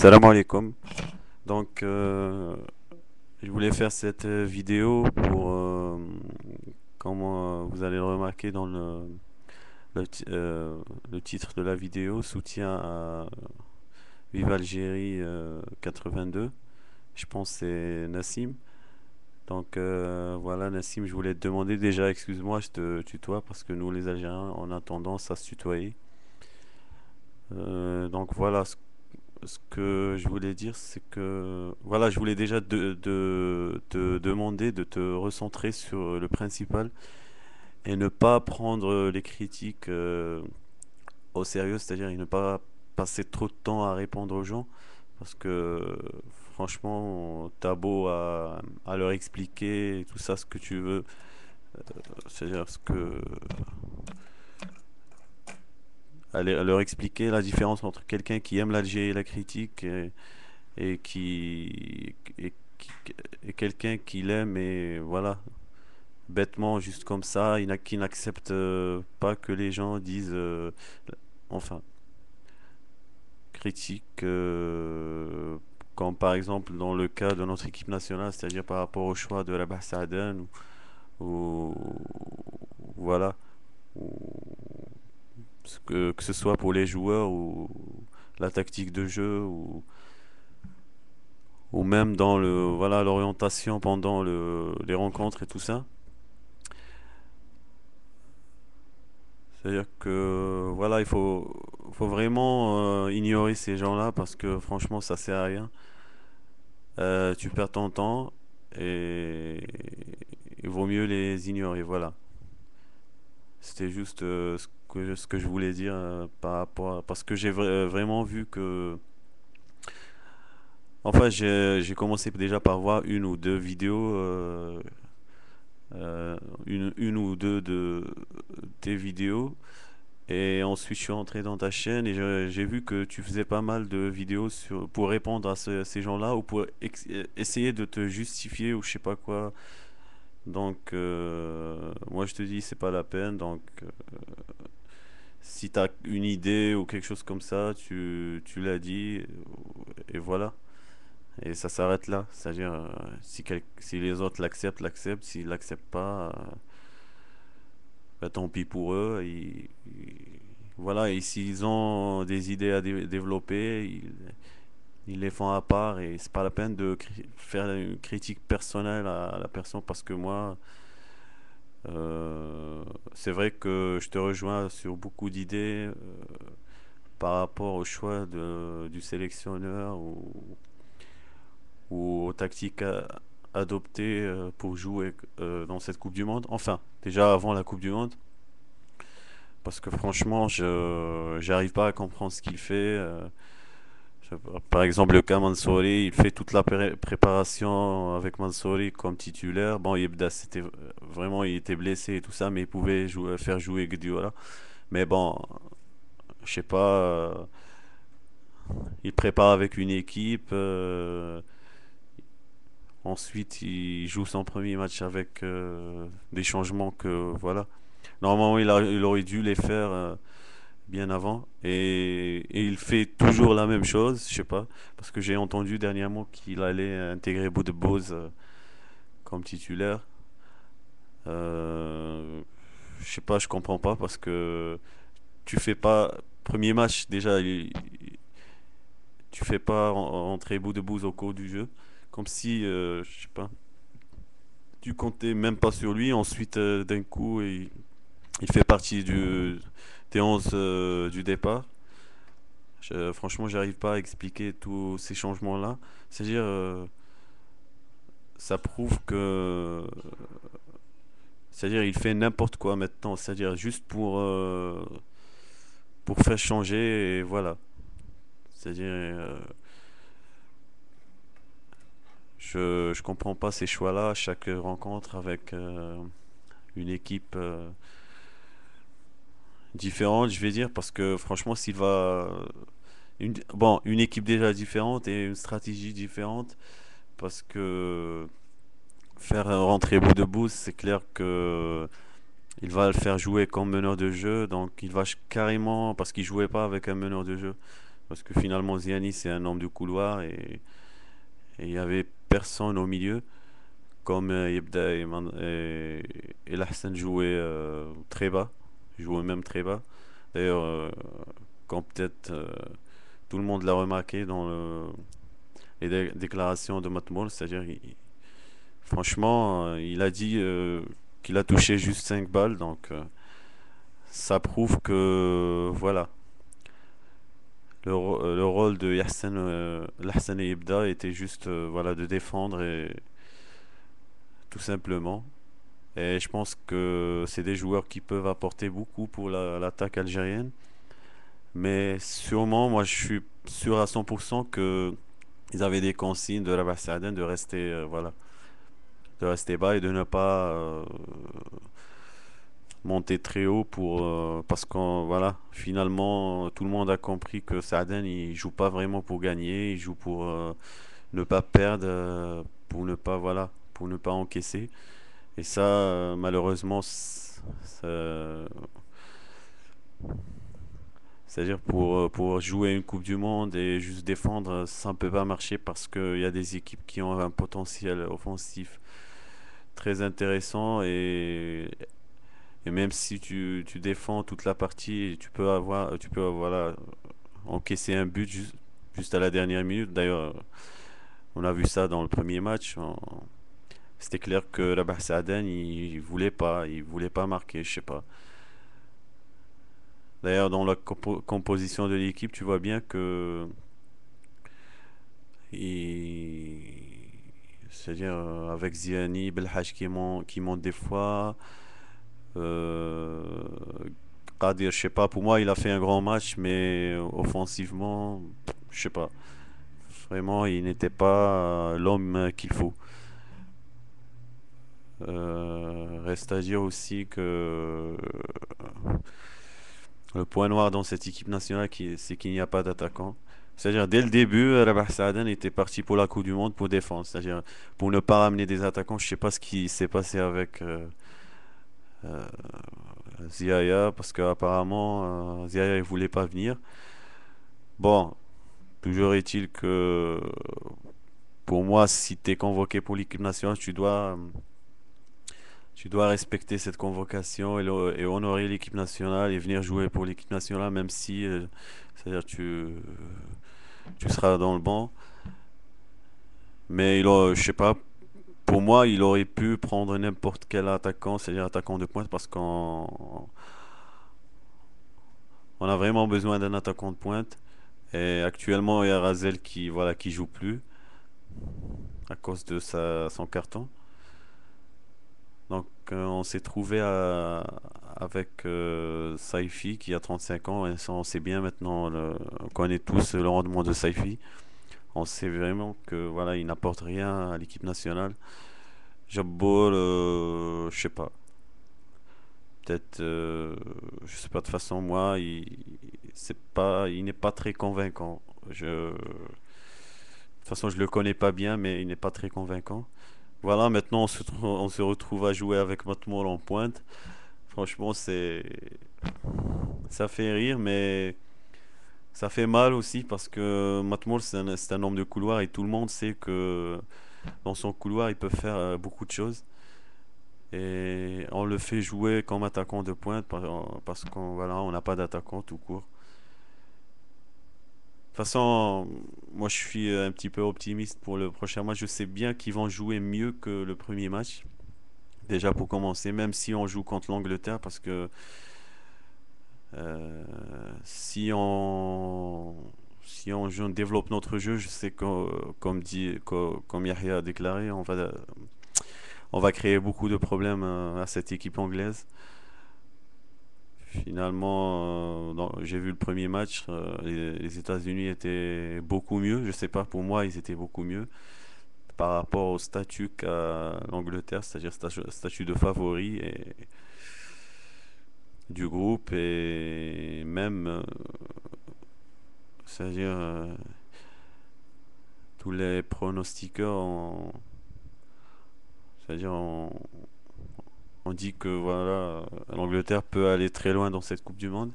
Salam alaikum. Donc, je voulais faire cette vidéo pour, comme vous allez le remarquer dans le titre de la vidéo, soutien à Vive Algérie 82. Je pense que c'est Nassim. Donc, voilà, Nassim, je voulais te demander déjà, excuse-moi, je te tutoie parce que nous, les Algériens, on a tendance à se tutoyer. Donc, voilà, ce que je voulais dire, c'est que voilà, je voulais déjà te demander de te recentrer sur le principal et ne pas prendre les critiques au sérieux, c'est-à-dire et ne pas passer trop de temps à répondre aux gens, parce que franchement, t'as beau à leur expliquer et tout ça ce que tu veux, c'est-à-dire à leur expliquer la différence entre quelqu'un qui aime l'Algérie et la critique et et quelqu'un qui l'aime et voilà, bêtement juste comme ça, qui n'accepte pas que les gens disent enfin critiquent comme par exemple dans le cas de notre équipe nationale, c'est-à-dire par rapport au choix de la Saaden ou voilà, ou que ce soit pour les joueurs ou la tactique de jeu ou même dans le voilà l'orientation pendant les rencontres et tout ça. C'est-à-dire que voilà, faut vraiment ignorer ces gens-là parce que franchement, ça sert à rien. Tu perds ton temps et il vaut mieux les ignorer. Voilà. C'était juste ce que je voulais dire par rapport parce que vraiment vu que enfin j'ai commencé déjà par voir une ou deux vidéos une ou deux de tes vidéos. Et ensuite, je suis entré dans ta chaîne et j'ai vu que tu faisais pas mal de vidéos pour répondre à ces gens-là ou pour essayer de te justifier ou je sais pas quoi. Donc, moi, je te dis, c'est pas la peine. Donc, si tu as une idée ou quelque chose comme ça, tu l'as dit et voilà. Et ça s'arrête là. C'est-à-dire, si les autres l'acceptent, l'acceptent. S'ils l'acceptent pas, bah, tant pis pour eux. Voilà, et s'ils ont des idées à développer, ils les font à part et c'est pas la peine de faire une critique personnelle à la personne parce que moi, euh, c'est vrai que je te rejoins sur beaucoup d'idées par rapport au choix du sélectionneur ou aux tactiques adoptées pour jouer dans cette Coupe du Monde. Enfin, déjà avant la Coupe du Monde. Parce que franchement, je j'arrive pas à comprendre ce qu'il fait. Par exemple, le cas Mansouri, il fait toute la préparation avec Mansouri comme titulaire. Bon, Yebda, c'était vraiment, il était blessé et tout ça, mais il pouvait faire jouer Guardiola. Mais bon, je sais pas, il prépare avec une équipe. Ensuite, il joue son premier match avec des changements que voilà. Normalement, il aurait dû les faire bien avant et il fait toujours la même chose, je sais pas, parce que j'ai entendu dernièrement qu'il allait intégrer Boudebouz comme titulaire. Euh, je sais pas, je comprends pas parce que tu fais pas premier match déjà, tu fais pas entrer Boudebouz au cours du jeu, comme si je sais pas, tu comptais même pas sur lui. Ensuite, d'un coup, il fait partie des 11 du départ. Franchement, j'arrive pas à expliquer tous ces changements-là. C'est-à-dire, ça prouve que, c'est-à-dire, il fait n'importe quoi maintenant. C'est-à-dire juste pour faire changer et voilà. C'est-à-dire, je comprends pas ces choix-là à chaque rencontre avec une équipe différente, je vais dire, parce que franchement, s'il va bon, une équipe déjà différente et une stratégie différente, parce que faire rentrer bout de bout, c'est clair que il va le faire jouer comme meneur de jeu, donc il va carrément, parce qu'il jouait pas avec un meneur de jeu, Parce que finalement, Ziani, c'est un homme de couloir et il y avait personne au milieu. Comme Yebda et Lahsen jouaient très bas, jouaient même très bas. D'ailleurs, quand peut-être tout le monde l'a remarqué dans les déclarations de Matmoul, c'est-à-dire, franchement, il a dit qu'il a touché juste 5 balles, donc ça prouve que, voilà, le rôle de Lahsen et Yebda était juste voilà, de défendre, et tout simplement. Et je pense que c'est des joueurs qui peuvent apporter beaucoup pour l'attaque algérienne. Mais sûrement, moi, je suis sûr à 100% que ils avaient des consignes de Rabah Saaden de rester, voilà, de rester bas et de ne pas monter très haut parce que voilà, finalement, tout le monde a compris que Saaden il joue pas vraiment pour gagner, il joue pour ne pas perdre, pour ne pas voilà, pour ne pas encaisser. Et ça, malheureusement, c'est-à-dire pour jouer une Coupe du Monde et juste défendre, ça ne peut pas marcher parce qu'il y a des équipes qui ont un potentiel offensif très intéressant et même si tu défends toute la partie, tu peux voilà, encaisser un but juste à la dernière minute. D'ailleurs, on a vu ça dans le premier match. C'était clair que Rabah Saaden, il voulait pas marquer, je sais pas. D'ailleurs, dans la composition de l'équipe, tu vois bien que il- c'est-à-dire avec Ziani, Belhaj qui monte des fois, euh, Qadir, je sais pas, pour moi il a fait un grand match, mais offensivement, je sais pas. Vraiment, il n'était pas l'homme qu'il faut. Reste à dire aussi que le point noir dans cette équipe nationale, c'est qu'il n'y a pas d'attaquant. C'est-à-dire, dès le début, Rabah Saaden était parti pour la Coupe du Monde pour défendre. C'est-à-dire, pour ne pas ramener des attaquants. Je sais pas ce qui s'est passé avec euh, Ziaya, parce qu'apparemment, Ziaya ne voulait pas venir. Bon, toujours est-il que pour moi, si tu es convoqué pour l'équipe nationale, tu dois respecter cette convocation et honorer l'équipe nationale et venir jouer pour l'équipe nationale, même si, c'est-à-dire, tu seras dans le banc. Mais je sais pas, pour moi, il aurait pu prendre n'importe quel attaquant, c'est-à-dire attaquant de pointe, parce on a vraiment besoin d'un attaquant de pointe. Et actuellement, il y a Razel voilà, qui joue plus à cause de son carton. Donc, on s'est trouvé avec Saifi qui a 35 ans. Et ça, on sait bien maintenant, on connaît tous le rendement de Saifi. On sait vraiment que voilà, il n'apporte rien à l'équipe nationale. Jabbo, je sais pas. Peut-être, je sais pas, de toute façon, moi, il n'est pas très convaincant. De toute façon, je le connais pas bien, mais il n'est pas très convaincant. Voilà, maintenant, on se retrouve à jouer avec Matmol en pointe. Franchement, ça fait rire, mais ça fait mal aussi parce que Matmol, c'est un homme de couloir et tout le monde sait que dans son couloir, il peut faire beaucoup de choses. Et on le fait jouer comme attaquant de pointe parce qu'on voilà, on n'a pas d'attaquant tout court. De toute façon, moi je suis un petit peu optimiste pour le prochain match. Je sais bien qu'ils vont jouer mieux que le premier match. Déjà pour commencer, même si on joue contre l'Angleterre, parce que euh, si on on développe notre jeu, je sais que comme Yahya a déclaré, on va créer beaucoup de problèmes à cette équipe anglaise. Finalement, j'ai vu le premier match, les États-Unis étaient beaucoup mieux. Je sais pas, pour moi, ils étaient beaucoup mieux par rapport au statut qu'a l'Angleterre, c'est-à-dire statut de favori du groupe et même, c'est-à-dire tous les pronostiqueurs, c'est-à-dire on dit que voilà, l'Angleterre peut aller très loin dans cette Coupe du Monde.